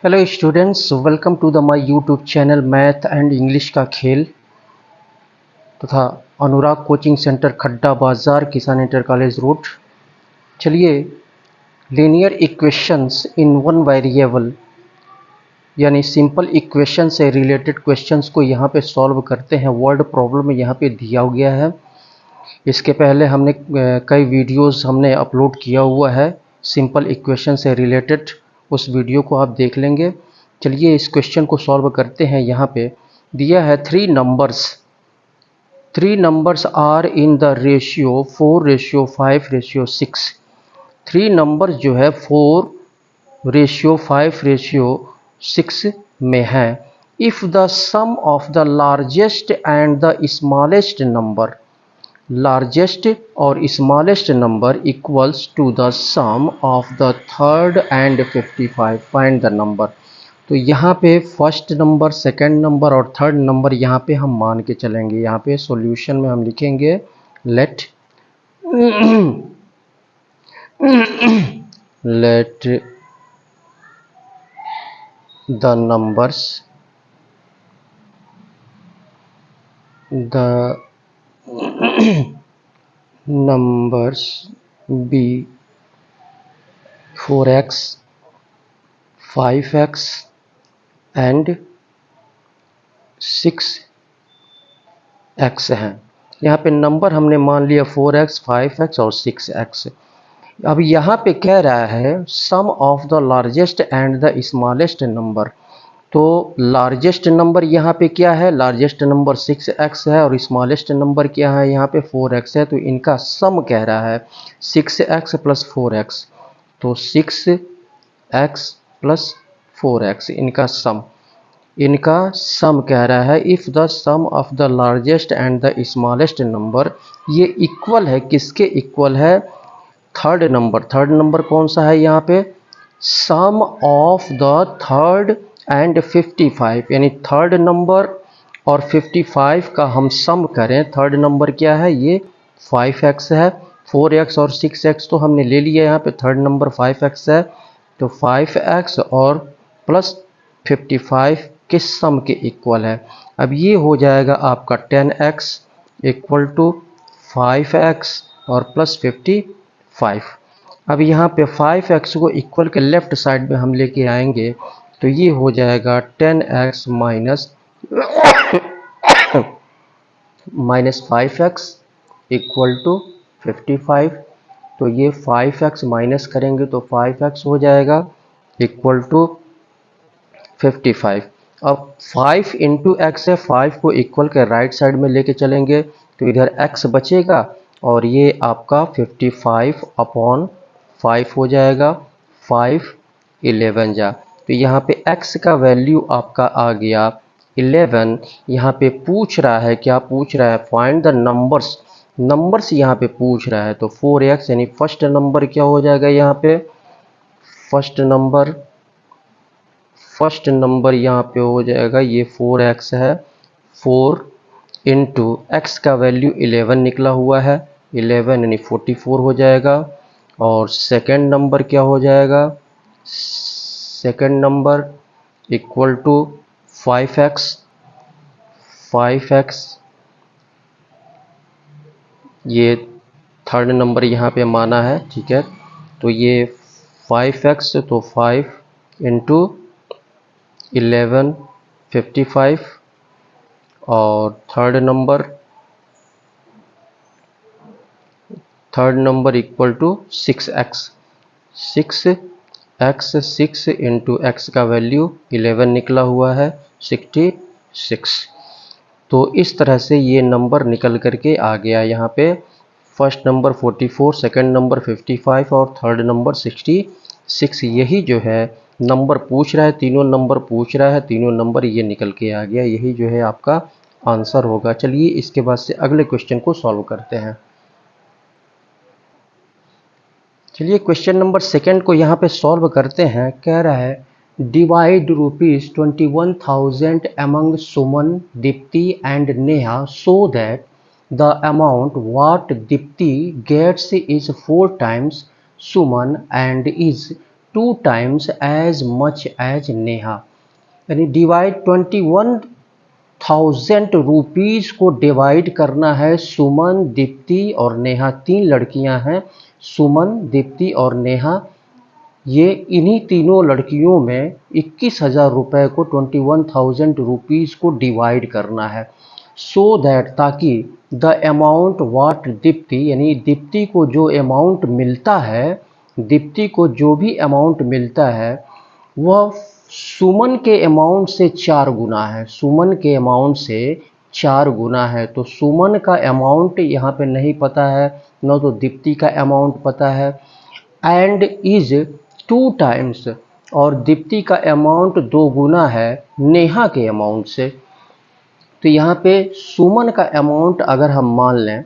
Hello students, welcome to the my YouTube channel math and English का खेल तथा Anurag coaching centre Khadda Bazar Kisan inter college road. चलिए linear equations in one variable यानी simple equation से related questions को यहाँ पे सॉल्व करते हैं। वर्ड प्रॉब्लम यहाँ पे दिया गया है। इसके पहले हमने कई वीडियोस हमने अपलोड किया हुआ है सिंपल इक्वेशन से रिलेटेड, उस वीडियो को आप देख लेंगे। चलिए इस क्वेश्चन को सॉल्व करते हैं। यहाँ पे दिया है three numbers are in the ratio 4:5:6। Three numbers जो है 4:5:6 में है। If the sum of the largest and the smallest number, largest और smallest number equals to the sum of the third and 55, find the number. तो यहाँ पे first number, second number और third number यहाँ पे हम मान के चलेंगे। यहाँ पे सॉल्यूशन में हम लिखेंगे let the numbers be 4x 5x and 6x हैं। यहाँ पे नंबर हमने मान लिया 4x 5x और 6x। अब यहाँ पे कह रहा है sum of the largest and the smallest number. तो लार्जेस्ट नंबर यहाँ पे क्या है, लार्जेस्ट नंबर 6x है और स्मॉलेस्ट नंबर क्या है, यहाँ पे 4x है। तो इनका सम कह रहा है 6x प्लस 4x। तो 6x प्लस 4x इनका सम कह रहा है। If the sum of the largest and the smallest number, ये इक्वल है, किसके इक्वल है, थर्ड नंबर कौन सा है यहाँ पे, सम ऑफ द थर्ड एंड 55, यानी थर्ड नंबर और 55 का हम सम करें। थर्ड नंबर क्या है, ये 5x है। 4x और 6x तो हमने ले लिया, यहाँ पे थर्ड नंबर 5x है। तो 5x और प्लस 55 किस सम के इक्वल है। अब ये हो जाएगा आपका 10x इक्वल टू 5x और प्लस 55। अब यहाँ पे 5x को इक्वल के लेफ्ट साइड में हम लेके आएंगे तो ये हो जाएगा 10x minus 5x equal to 55। तो ये 5x माइनस करेंगे तो 5x हो जाएगा इक्वल टू 55। अब 5 इंटू एक्स है, 5 को इक्वल के राइट साइड में लेके चलेंगे तो इधर x बचेगा और ये आपका 55 अपॉन 5 हो जाएगा। 5 11 जा, तो यहाँ पे x का वैल्यू आपका आ गया 11। यहाँ पे पूछ रहा है, क्या पूछ रहा है, फाइंड द नंबर्स यहाँ पे पूछ रहा है। तो 4x यानी फर्स्ट नंबर क्या हो जाएगा, यहाँ पे फर्स्ट नंबर यहाँ पे हो जाएगा, ये 4x है। 4 इंटू एक्स का वैल्यू 11 निकला हुआ है, 11 यानी 44 हो जाएगा। और सेकंड नंबर क्या हो जाएगा, second number equal to 5x ये थर्ड नंबर यहाँ पे माना है, ठीक है। तो ये 5x, तो 5 इंटू 11 55 और third number equal to 6x 6 into x का वैल्यू 11 निकला हुआ है 66। तो इस तरह से ये नंबर निकल करके आ गया। यहाँ पे फर्स्ट नंबर 44, सेकंड नंबर 55 और थर्ड नंबर 66। यही जो है नंबर पूछ रहा है, तीनों नंबर पूछ रहा है, तीनों नंबर ये निकल के आ गया। यही जो है आपका आंसर होगा। चलिए इसके बाद से अगले क्वेश्चन को सॉल्व करते हैं। चलिए क्वेश्चन नंबर सेकंड को यहाँ पे सॉल्व करते हैं। कह रहा है divide ₹21,000 among Suman, Deepti and Neha so that the amount what Deepti gets is 4 times Suman and is 2 times as much as Neha, यानी डिवाइड 21,000 रुपीज़ को डिवाइड करना है। सुमन, दीप्ति और नेहा, 3 लड़कियां हैं, सुमन, दीप्ति और नेहा। ये इन्हीं तीनों लड़कियों में 21,000 रुपये को 21,000 रुपीज़ को डिवाइड करना है। सो दैट, ताकि द अमाउंट वाट दीप्ति, यानी दीप्ति को जो अमाउंट मिलता है, दीप्ति को जो भी अमाउंट मिलता है वह सुमन के अमाउंट से 4 गुना है। सुमन के अमाउंट से 4 गुना है। तो सुमन का अमाउंट यहाँ पे नहीं पता है, न तो दीप्ति का अमाउंट पता है। एंड इज 2 टाइम्स, और दीप्ति का अमाउंट 2 गुना है नेहा के अमाउंट से। तो यहाँ पे सुमन का अमाउंट अगर हम मान लें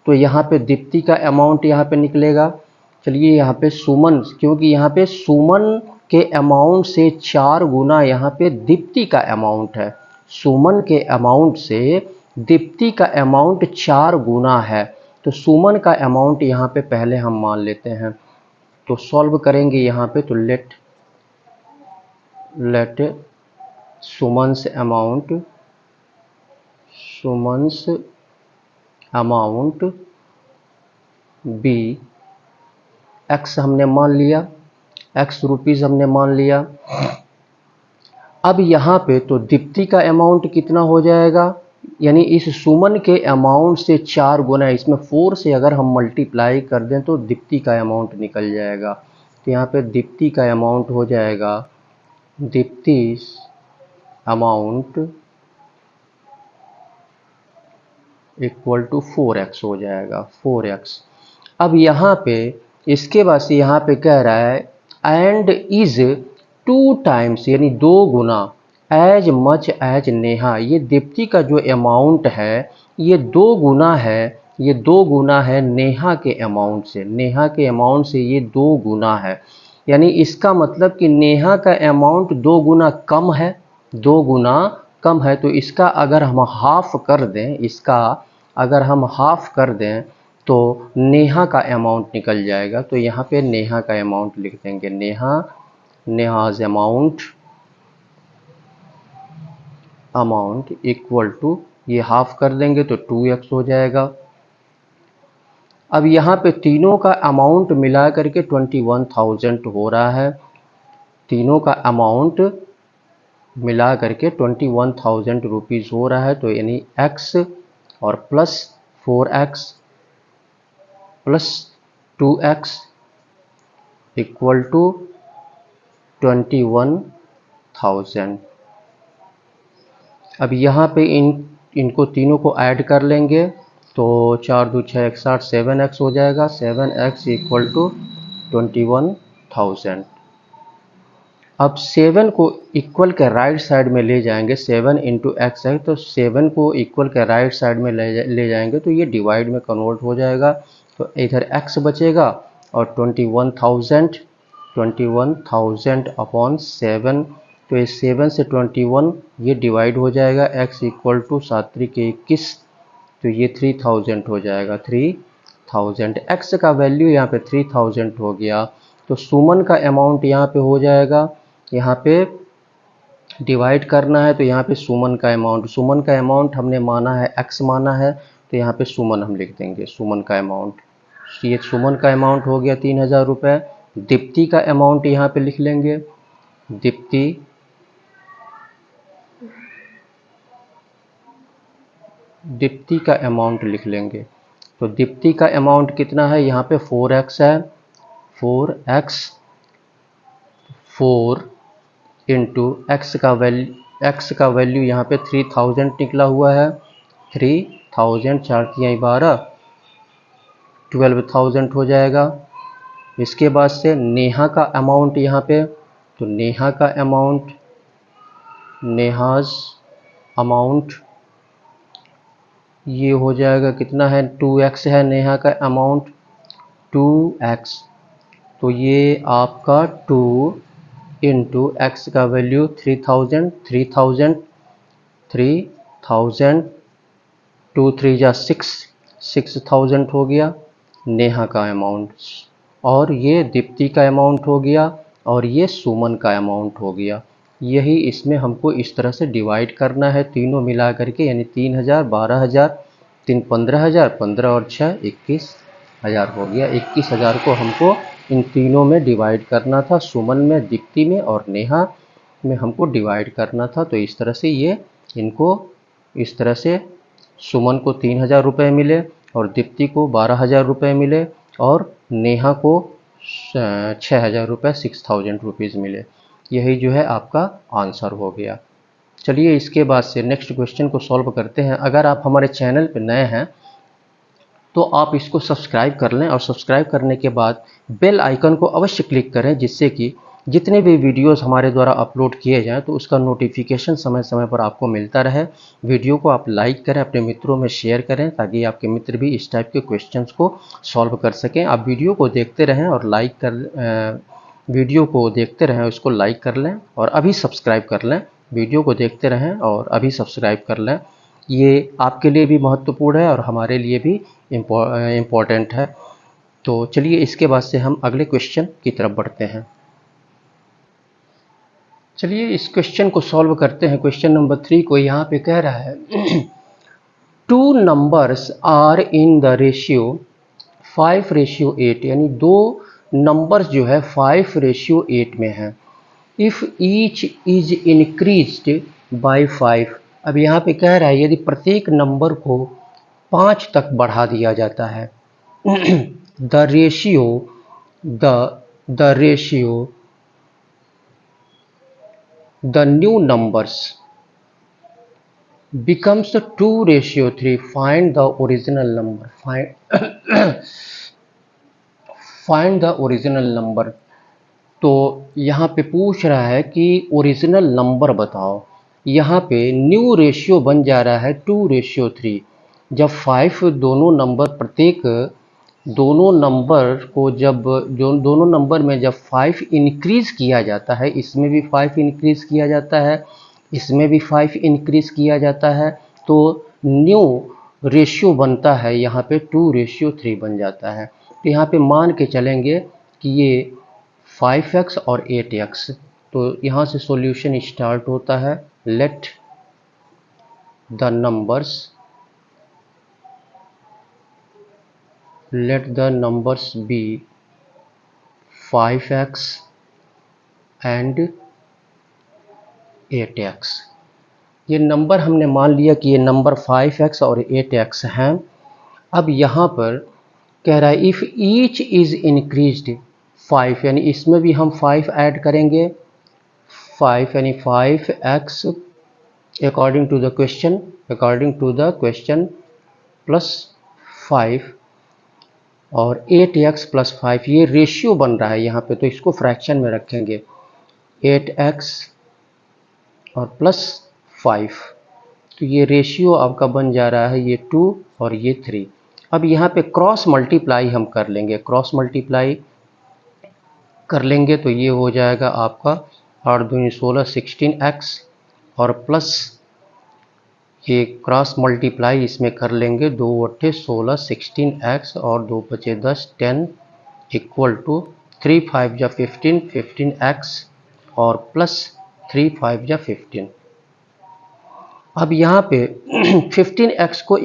तो यहाँ पे दीप्ति का अमाउंट यहाँ पे निकलेगा। चलिए यहाँ पे सुमन, क्योंकि यहाँ पे सुमन के अमाउंट से 4 गुना यहाँ पे दीप्ति का अमाउंट है। सुमन के अमाउंट से दीप्ति का अमाउंट 4 गुना है। तो सुमन का अमाउंट यहाँ पे पहले हम मान लेते हैं। तो सॉल्व करेंगे यहाँ पे, तो late Suman's amount B x हमने मान लिया, एक्स रुपीज़ हमने मान लिया। अब यहाँ पे तो दीप्ति का अमाउंट कितना हो जाएगा, यानी इस सुमन के अमाउंट से 4 गुना, इसमें 4 से अगर हम मल्टीप्लाई कर दें तो दीप्ति का अमाउंट निकल जाएगा। तो यहाँ पे दीप्ति का अमाउंट हो जाएगा, Deepti amount equal to 4x हो जाएगा, 4x। अब यहाँ पे इसके बाद से यहाँ पे कह रहा है एंड इज 2 टाइम्स, यानी 2 गुना, एज मच एज नेहा। ये दीप्ति का जो अमाउंट है ये 2 गुना है, ये 2 गुना है नेहा के अमाउंट से। नेहा के अमाउंट से ये 2 गुना है, यानी इसका मतलब कि नेहा का अमाउंट 2 गुना कम है, 2 गुना कम है। तो इसका अगर हम हाफ कर दें, इसका अगर हम हाफ कर दें तो नेहा का अमाउंट निकल जाएगा। तो यहाँ पे नेहा का अमाउंट लिख देंगे, नेहाज अमाउंट इक्वल टू, ये हाफ कर देंगे तो 2x हो जाएगा। अब यहाँ पे तीनों का अमाउंट मिला करके 21,000 हो रहा है। तीनों का अमाउंट मिला करके 21,000 रुपीज़ हो रहा है। तो यानी x और plus 4x plus 2x equal to 21,000। अब यहाँ पे इनको तीनों को ऐड कर लेंगे तो 4 2 6 1 7, 7x हो जाएगा। 7x equal to 21,000। अब 7 को इक्वल के राइट साइड में ले जाएंगे, 7 इंटू एक्स है तो 7 को इक्वल के राइट साइड में ले जाएंगे तो ये डिवाइड में कन्वर्ट हो जाएगा। तो इधर x बचेगा और 21,000 अपॉन 7, तो ये 7 से 21 ये डिवाइड हो जाएगा। x इक्वल टू 7 3 21, तो ये 3000 हो जाएगा। 3000 x का वैल्यू यहाँ पे 3000 हो गया। तो सुमन का अमाउंट यहाँ पे हो जाएगा, यहाँ पे डिवाइड करना है तो यहाँ पे सुमन का अमाउंट हमने माना है, x माना है, तो यहाँ पे सुमन हम लिख देंगे, सुमन का अमाउंट। ये सुमन का अमाउंट हो गया 3000 रुपये। दीप्ति का अमाउंट यहाँ पे लिख लेंगे, दीप्ति का अमाउंट लिख लेंगे। तो दीप्ति का अमाउंट कितना है, यहाँ पे 4x है, 4x 4 इंटू एक्स का वैल्यू यहाँ पे 3000 निकला हुआ है। 3000 4 3 12, 12,000 हो जाएगा। इसके बाद से नेहा का अमाउंट यहाँ पे, तो नेहा का अमाउंट, नेहाज अमाउंट ये हो जाएगा कितना है, 2x है नेहा का अमाउंट, 2x। तो ये आपका 2 इंटू एक्स का वैल्यू 3000, 2 3 जा 6,000 हो गया नेहा का अमाउंट। और ये दीप्ति का अमाउंट हो गया और ये सुमन का अमाउंट हो गया। यही इसमें हमको इस तरह से डिवाइड करना है तीनों मिला करके, यानी 3000, 12000, 15,000, 15 और 6 21,000 हो गया। 21,000 को हमको इन तीनों में डिवाइड करना था, सुमन में, दीप्ति में और नेहा में हमको डिवाइड करना था। तो इस तरह से ये इनको इस तरह से सुमन को 3,000 रुपये मिले और दीप्ति को 12,000 रुपये मिले और नेहा को 6,000 रुपये 6,000 रुपीज़ मिले। यही जो है आपका आंसर हो गया। चलिए इसके बाद से नेक्स्ट क्वेश्चन को सॉल्व करते हैं। अगर आप हमारे चैनल पर नए हैं तो आप इसको सब्सक्राइब कर लें और सब्सक्राइब करने के बाद बेल आइकन को अवश्य क्लिक करें, जिससे कि जितने भी वीडियोस हमारे द्वारा अपलोड किए जाएं तो उसका नोटिफिकेशन समय समय पर आपको मिलता रहे। वीडियो को आप लाइक करें, अपने मित्रों में शेयर करें, ताकि आपके मित्र भी इस टाइप के क्वेश्चंस को सॉल्व कर सकें। आप वीडियो को देखते रहें और वीडियो को देखते रहें, उसको लाइक कर लें और अभी सब्सक्राइब कर लें। वीडियो को देखते रहें और अभी सब्सक्राइब कर लें। ये आपके लिए भी महत्वपूर्ण है और हमारे लिए भी इम्पोर्टेंट है। तो चलिए इसके बाद से हम अगले क्वेश्चन की तरफ बढ़ते हैं। चलिए इस क्वेश्चन को सॉल्व करते हैं। क्वेश्चन नंबर 3 को यहाँ पे कह रहा है two numbers are in the ratio 5:8, यानी दो नंबर्स जो है 5:8 में है। If each is increased by 5, अब यहाँ पे कह रहा है यदि प्रत्येक नंबर को 5 तक बढ़ा दिया जाता है the ratio the new numbers becomes 2:3, find the original number. find the original number। तो यहाँ पे पूछ रहा है कि ओरिजिनल नंबर बताओ। यहाँ पे न्यू रेशियो बन जा रहा है 2:3। जब 5 दोनों नंबर को जब दोनों नंबर में जब 5 इंक्रीज़ किया जाता है, इसमें भी 5 इंक्रीज़ किया जाता है, इसमें भी 5 इंक्रीज़ किया जाता है, तो न्यू रेशियो बनता है यहाँ पे 2:3 बन जाता है। तो यहाँ पे मान के चलेंगे कि ये 5x और 8x। तो यहाँ से सॉल्यूशन स्टार्ट होता है। Let the numbers be 5x and 8x। ये नंबर हमने मान लिया कि ये नंबर 5x और 8x हैं। अब यहाँ पर कह रहा है इफ़ ईच इज़ इंक्रीज्ड 5, यानी इसमें भी हम 5 ऐड करेंगे। 5 यानी 5x according to the question plus 5 और 8x प्लस 5, ये रेशियो बन रहा है यहाँ पे, तो इसको फ्रैक्शन में रखेंगे। 8x और प्लस 5, तो ये रेशियो आपका बन जा रहा है ये 2 और ये 3। अब यहाँ पे क्रॉस मल्टीप्लाई हम कर लेंगे। क्रॉस मल्टीप्लाई कर लेंगे तो ये हो जाएगा आपका 8 दूनी 16 16x और प्लस ये क्रॉस मल्टीप्लाई इसमें कर लेंगे। 2 8 16 16x और 2 बचे 10 10 इक्वल टू 3 5 जा 15 15x और प्लस 3 5 जा 15। अब यहाँ पे 15x को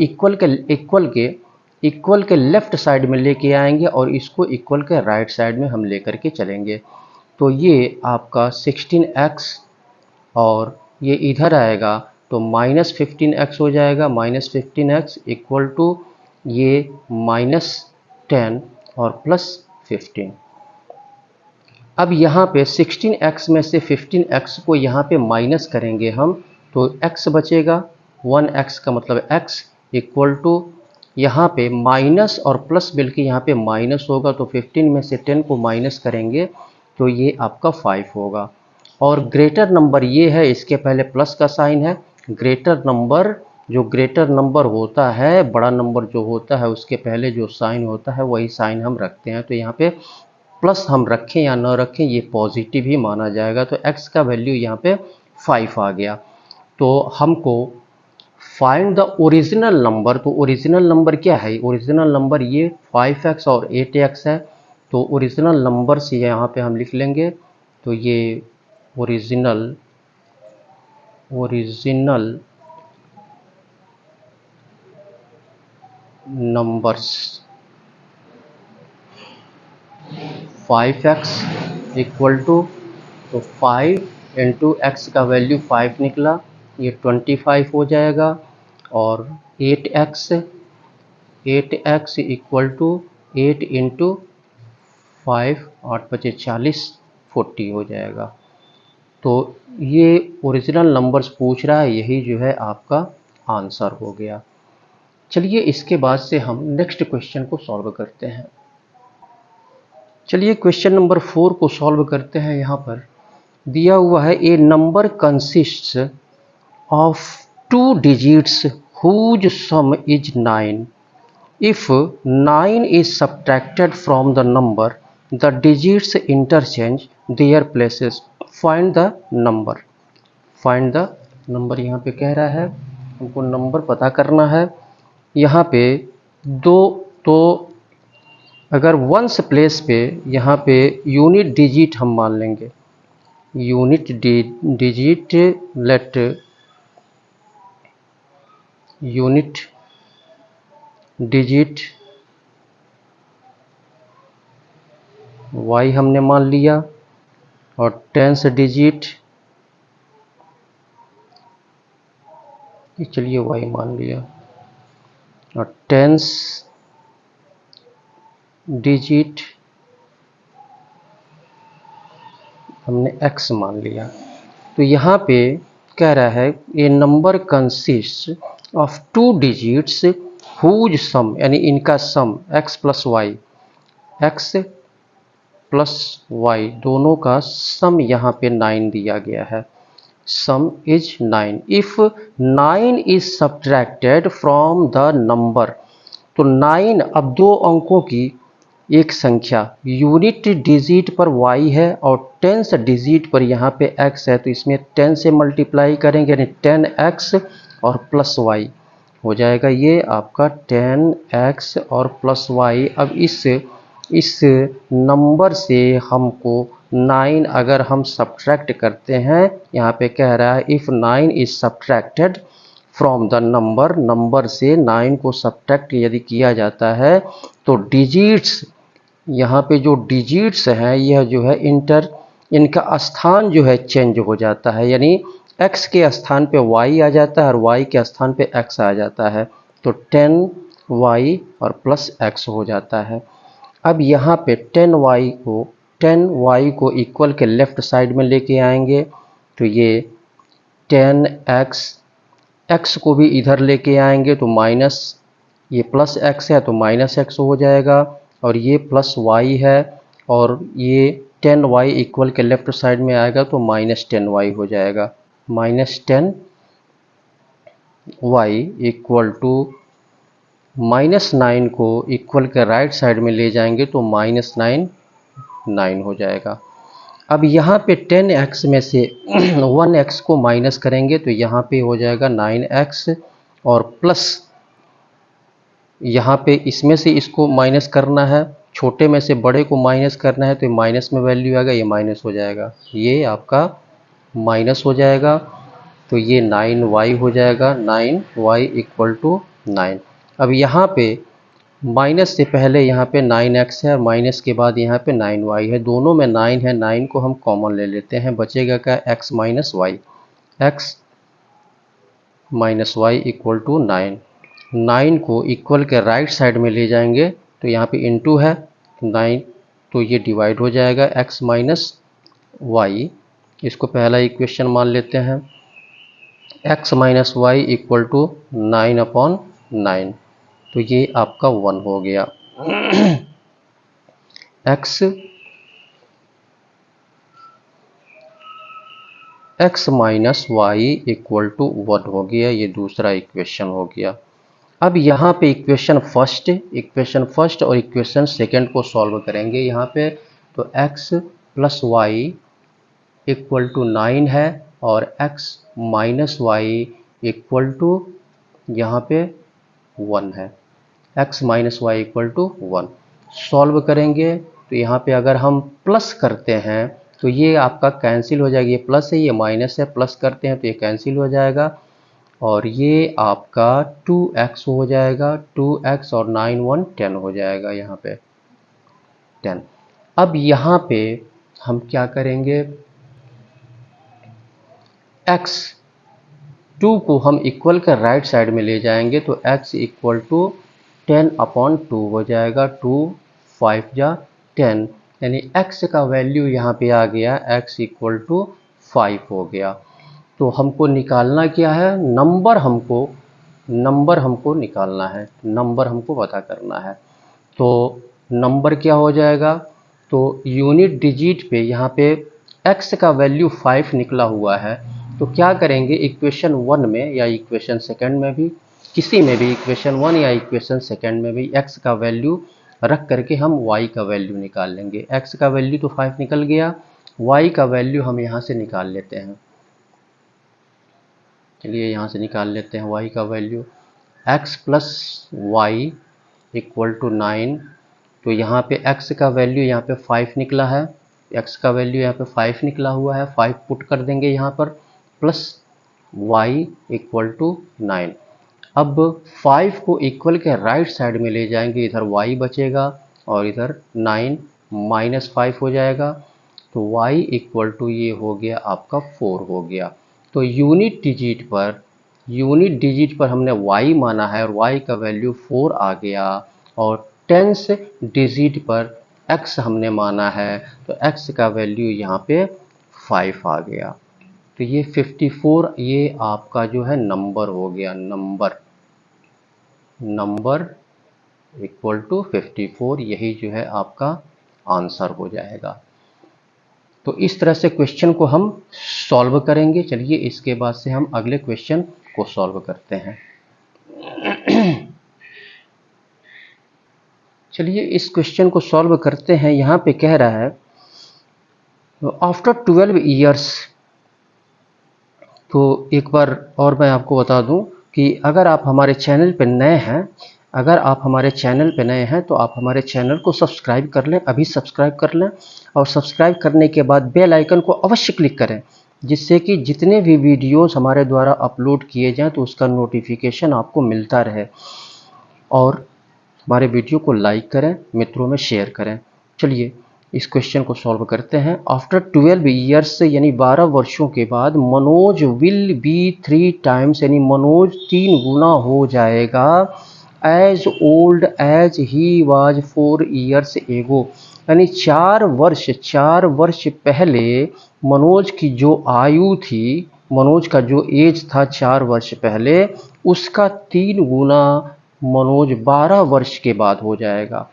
इक्वल के लेफ़्ट साइड में लेके आएंगे और इसको इक्वल के राइट साइड में हम लेकर के चलेंगे। तो ये आपका 16x और ये इधर आएगा तो -15x हो जाएगा। -15x इक्वल टू ये -10 और प्लस 15। अब यहाँ पे 16x में से 15x को यहाँ पे माइनस करेंगे हम, तो x बचेगा। 1x का मतलब x इक्वल टू यहाँ पे माइनस और प्लस बल्कि यहाँ पे माइनस होगा, तो 15 में से 10 को माइनस करेंगे तो ये आपका 5 होगा। और ग्रेटर नंबर ये है, इसके पहले प्लस का साइन है। ग्रेटर नंबर होता है, बड़ा नंबर जो होता है उसके पहले जो साइन होता है वही साइन हम रखते हैं। तो यहाँ पे प्लस हम रखें या न रखें ये पॉजिटिव ही माना जाएगा। तो x का वैल्यू यहाँ पे 5 आ गया। तो हमको फाइंड द ओरिजिनल नंबर, तो ओरिजिनल नंबर क्या है? ओरिजिनल नंबर ये 5x और 8x है। तो ओरिजिनल नंबर से यहाँ पे हम लिख लेंगे तो ये original numbers 5x equal to, तो 5 इंटू एक्स का वैल्यू 5 निकला, ये 25 हो जाएगा। और 8x इक्वल टू 8 इंटू 5, 8 बचे 40, 40 हो जाएगा। तो ये ओरिजिनल नंबर्स पूछ रहा है, यही जो है आपका आंसर हो गया। चलिए इसके बाद से हम नेक्स्ट क्वेश्चन को सॉल्व करते हैं। चलिए क्वेश्चन नंबर 4 को सॉल्व करते हैं। यहाँ पर दिया हुआ है a number consists of 2 digits whose sum is 9. If 9 is subtracted from the number, the digits interchange their places. Find the number. Find the number यहाँ पे कह रहा है हमको नंबर पता करना है। यहाँ पे दो, तो अगर वंस प्लेस पे यहाँ पे यूनिट डिजिट हम मान लेंगे, unit digit, let unit digit y हमने मान लिया, और टेंस डिजिट, चलिए y मान लिया, और टेंस डिजिट हमने x मान लिया। तो यहाँ पे कह रहा है ये number consist of 2 digits whose sum, यानी इनका sum x plus y, x plus y दोनों का सम यहाँ पे 9 दिया गया है। Sum is 9। If 9 is subtracted from the number, तो 9 अब 2 अंकों की एक संख्या, यूनिट डिजिट पर y है और टेंस डिजिट पर यहाँ पे x है, तो इसमें 10 से मल्टीप्लाई करेंगे, यानी 10x और प्लस y हो जाएगा। ये आपका 10x और प्लस y। अब इस नंबर से हमको 9 अगर हम सब्ट्रैक्ट करते हैं, यहाँ पे कह रहा है if 9 is subtracted from the number, number से 9 को सब्ट्रैक्ट यदि किया जाता है तो डिजिट्स, यहाँ पे जो डिजिट्स हैं यह जो है इनका स्थान जो है चेंज हो जाता है, यानी x के स्थान पे y आ जाता है और y के स्थान पे x आ जाता है, तो 10y और प्लस x हो जाता है। अब यहाँ पे 10y को इक्वल के लेफ्ट साइड में लेके आएंगे, तो ये 10x, x को भी इधर लेके आएंगे तो माइनस, ये प्लस x है तो माइनस x हो जाएगा, और ये प्लस y है, और ये 10y इक्वल के लेफ्ट साइड में आएगा तो माइनस 10y हो जाएगा। Minus 10y equal to minus 9 को इक्वल के राइट साइड में ले जाएंगे तो माइनस 9 हो जाएगा। अब यहाँ पे 10x में से 1x को माइनस करेंगे तो यहाँ पे हो जाएगा 9x, और प्लस यहाँ पे इसमें से इसको माइनस करना है, छोटे में से बड़े को माइनस करना है, तो माइनस में वैल्यू आएगा, ये माइनस हो जाएगा, ये आपका माइनस हो जाएगा, तो ये 9y हो जाएगा। 9y equal to 9। अब यहाँ पे माइनस से पहले यहाँ पे 9x है और माइनस के बाद यहाँ पे 9y है, दोनों में 9 है, 9 को हम कॉमन ले लेते हैं, बचेगा क्या x minus y, x minus y equal to 9। 9 को इक्वल के राइट साइड में ले जाएंगे तो यहाँ पे इनटू है 9, तो ये डिवाइड हो जाएगा x माइनस वाई, इसको पहला इक्वेशन मान लेते हैं, x minus y equal to 9/9, तो ये आपका 1 हो गया। x minus y equal to 1 हो गया, ये दूसरा इक्वेशन हो गया। अब यहाँ पे इक्वेशन फर्स्ट और इक्वेशन सेकंड को सॉल्व करेंगे यहाँ पे, तो x plus y equal to 9 है और x minus y equal to यहाँ पे 1 है, x minus y equal to 1। Solve करेंगे तो यहाँ पे अगर हम प्लस करते हैं तो ये आपका कैंसिल हो जाएगा, ये प्लस है ये माइनस है, प्लस करते हैं तो ये कैंसिल हो जाएगा और ये आपका 2x हो जाएगा, 2x और 9 1 10 हो जाएगा यहाँ पे 10। अब यहाँ पे हम क्या करेंगे, x 2 को हम इक्वल के राइट साइड में ले जाएंगे तो x इक्वल टू 10/2 हो जाएगा, 2 5 जा 10, यानी x का वैल्यू यहाँ पे आ गया, x इक्वल टू 5 हो गया। तो हमको निकालना क्या है, नंबर हमको निकालना है, नंबर हमको पता करना है। तो नंबर क्या हो जाएगा, तो यूनिट डिजिट पे यहाँ पे x का वैल्यू 5 निकला हुआ है, तो क्या करेंगे इक्वेशन 1 में या इक्वेशन सेकंड में भी, किसी में भी इक्वेशन 1 या इक्वेशन सेकंड में भी x का वैल्यू रख करके हम y का वैल्यू निकाल लेंगे। x का वैल्यू तो 5 निकल गया, y का वैल्यू हम यहाँ से निकाल लेते हैं। चलिए यहाँ से निकाल लेते हैं y का value, x plus y equal to 9, तो यहाँ पे x का वैल्यू यहाँ पे 5 निकला है, x का वैल्यू यहाँ पे 5 निकला हुआ है, 5 पुट कर देंगे यहाँ पर, प्लस y इक्वल टू 9। अब 5 को इक्वल के राइट साइड में ले जाएंगे, इधर y बचेगा और इधर 9 माइनस 5 हो जाएगा, तो y इक्वल टू ये हो गया आपका 4 हो गया। तो यूनिट डिजिट पर हमने y माना है और y का वैल्यू 4 आ गया, और टेंस डिजिट पर x हमने माना है तो x का वैल्यू यहाँ पे 5 आ गया। तो ये 54 ये आपका जो है नंबर हो गया, नंबर इक्वल टू 54, यही जो है आपका आंसर हो जाएगा। तो इस तरह से क्वेश्चन को हम सॉल्व करेंगे। चलिए इसके बाद से हम अगले क्वेश्चन को सॉल्व करते हैं। चलिए इस क्वेश्चन को सॉल्व करते हैं। यहाँ पे कह रहा है आफ्टर 12 ईयर्स, तो एक बार और मैं आपको बता दूं कि अगर आप हमारे चैनल पर नए हैं, तो आप हमारे चैनल को सब्सक्राइब कर लें, अभी सब्सक्राइब कर लें, और सब्सक्राइब करने के बाद बेल आइकन को अवश्य क्लिक करें, जिससे कि जितने भी वीडियोस हमारे द्वारा अपलोड किए जाएं तो उसका नोटिफिकेशन आपको मिलता रहे। और हमारे वीडियो को लाइक करें, मित्रों में शेयर करें। चलिए इस क्वेश्चन को सॉल्व करते हैं। आफ्टर 12 ईयर्स यानी 12 वर्षों के बाद मनोज विल बी 3 टाइम्स, यानी मनोज 3 गुना हो जाएगा, as old as he was 4 years ago, यानी 4 वर्ष पहले मनोज की जो आयु थी, मनोज का जो एज था 4 वर्ष पहले, उसका 3 गुना मनोज 12 वर्ष के बाद हो जाएगा।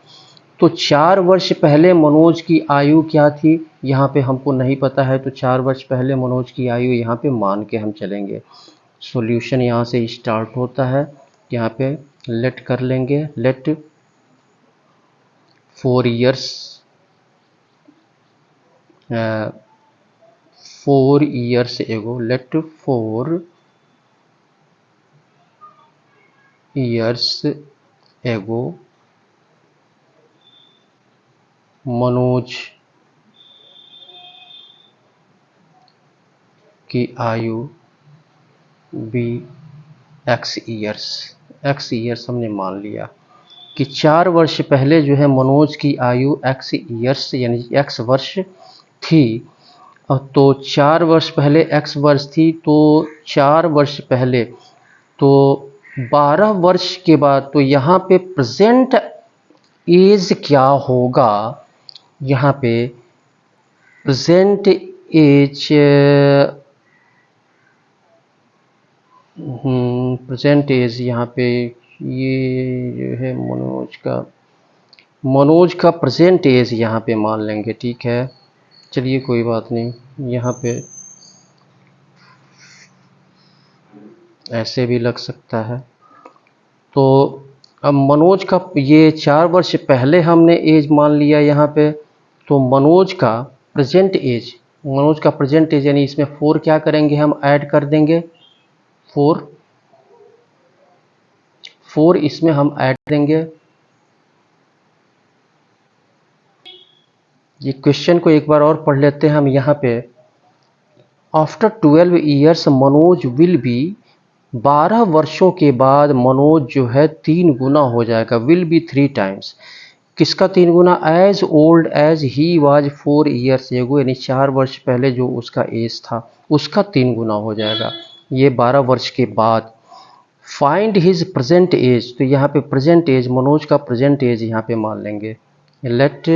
तो 4 वर्ष पहले मनोज की आयु क्या थी, यहाँ पे हमको नहीं पता है, तो 4 वर्ष पहले मनोज की आयु यहाँ पे मान के हम चलेंगे। सॉल्यूशन यहाँ से स्टार्ट होता है, यहाँ पे लेट कर लेंगे, let 4 years 4 years ago, let 4 years ago Manoj की आयु बी एक्स ईयर्स हमने मान लिया कि 4 वर्ष पहले जो है मनोज की आयु एक्स ईयर्स यानी एक्स वर्ष थी। तो 4 वर्ष पहले एक्स वर्ष थी, तो 4 वर्ष पहले, तो 12 वर्ष के बाद, तो यहाँ पे प्रेजेंट एज क्या होगा, यहाँ पे प्रेजेंट एज यहाँ पे ये जो है मनोज का प्रेजेंट एज यहाँ पे मान लेंगे, ठीक है। चलिए कोई बात नहीं, यहाँ पे ऐसे भी लग सकता है। तो अब मनोज का ये 4 वर्ष पहले हमने एज मान लिया यहाँ पे, तो मनोज का प्रेजेंट एज यानी इसमें 4 क्या करेंगे, हम ऐड कर देंगे, 4 इसमें हम ऐड देंगे, ये क्वेश्चन को एक बार और पढ़ लेते हैं हम यहाँ पे। After 12 years Manoj will be, 12 वर्षों के बाद मनोज जो है 3 गुना हो जाएगा। विल बी 3 टाइम्स, किसका 3 गुना? As old as he was 4 years ago, यानी 4 वर्ष पहले जो उसका एज था उसका 3 गुना हो जाएगा, ये 12 वर्ष के बाद। फाइंड हिज प्रेजेंट एज, तो यहाँ पे प्रेजेंट एज, मनोज का प्रेजेंट एज यहाँ पे मान लेंगे। लेट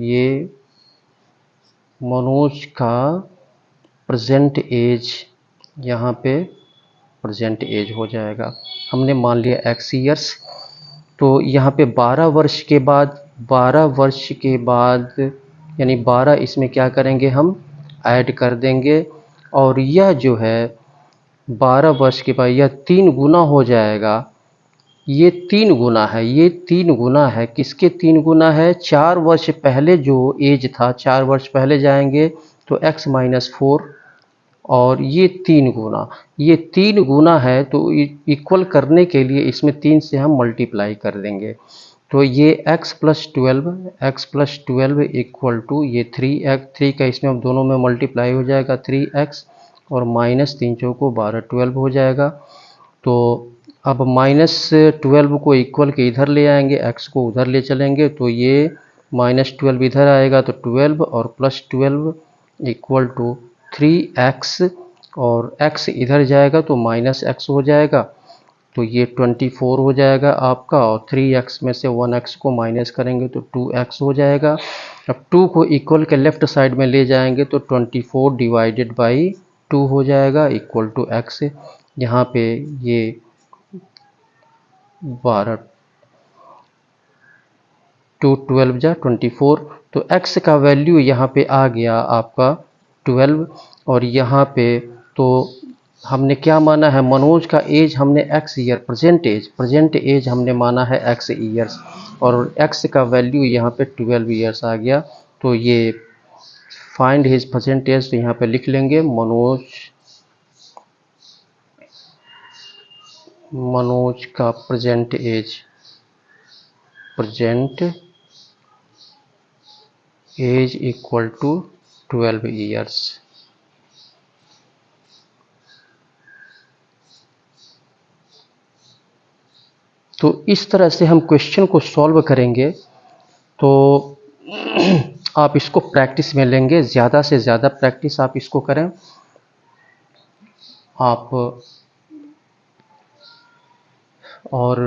ये मनोज का प्रेजेंट एज, यहाँ पे प्रेजेंट एज हो जाएगा, हमने मान लिया x ईयर्स। तो यहाँ पे 12 वर्ष के बाद, 12 वर्ष के बाद यानी 12 इसमें क्या करेंगे हम, ऐड कर देंगे, और यह जो है 12 वर्ष के बाद यह 3 गुना हो जाएगा। ये 3 गुना है, ये 3 गुना है, किसके 3 गुना है? 4 वर्ष पहले जो एज था, 4 वर्ष पहले जाएंगे तो x माइनस 4, और ये 3 गुना, ये 3 गुना है, तो इक्वल करने के लिए इसमें 3 से हम मल्टीप्लाई कर देंगे। तो ये x प्लस 12 इक्वल टू ये 3 का इसमें अब दोनों में मल्टीप्लाई हो जाएगा 3x, और माइनस 3 चौको 12, 12 हो जाएगा। तो अब माइनस 12 को इक्वल के इधर ले आएंगे, x को उधर ले चलेंगे, तो ये माइनस 12 इधर आएगा, तो 12 और प्लस 12 इक्वल टू 3x, और x इधर जाएगा तो माइनस x हो जाएगा, तो ये 24 हो जाएगा आपका, और 3x में से 1x को माइनस करेंगे तो 2x हो जाएगा। अब 2 को इक्वल के लेफ्ट साइड में ले जाएंगे तो 24 डिवाइडेड बाई 2 हो जाएगा इक्वल टू x। यहाँ पे ये 12, 2 12 जा 24, तो x का वैल्यू यहाँ पे आ गया आपका 12, और यहाँ पे तो हमने क्या माना है, मनोज का एज हमने x ईयर, प्रेजेंट एज हमने माना है x ईयर्स, और x का वैल्यू यहाँ पे 12 ईयर्स आ गया। तो ये फाइंड हिज प्रेजेंट एज, तो यहाँ पे लिख लेंगे मनोज का present age equal to 12 years. तो इस तरह से हम क्वेश्चन को सॉल्व करेंगे। तो आप इसको प्रैक्टिस में लेंगे, ज़्यादा से ज़्यादा प्रैक्टिस आप इसको करें। आप और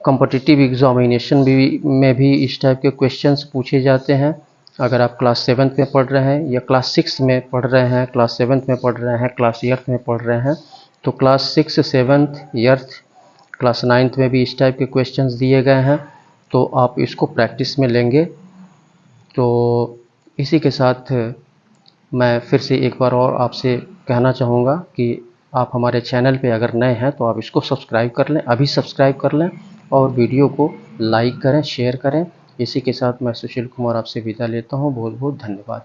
कॉम्पिटिटिव एग्जामिनेशन में भी इस टाइप के क्वेश्चंस पूछे जाते हैं। अगर आप क्लास 7th में पढ़ रहे हैं, या क्लास 6 में पढ़ रहे हैं, क्लास 7th में पढ़ रहे हैं, क्लास 8th में पढ़ रहे हैं, तो class 6, 7th, 8th, class 9th में भी इस टाइप के क्वेश्चंस दिए गए हैं, तो आप इसको प्रैक्टिस में लेंगे। तो इसी के साथ मैं फिर से एक बार और आपसे कहना चाहूँगा कि आप हमारे चैनल पे अगर नए हैं तो आप इसको सब्सक्राइब कर लें, अभी सब्सक्राइब कर लें, और वीडियो को लाइक करें, शेयर करें। इसी के साथ मैं सुशील कुमार आपसे विदा लेता हूँ। बहुत बहुत धन्यवाद।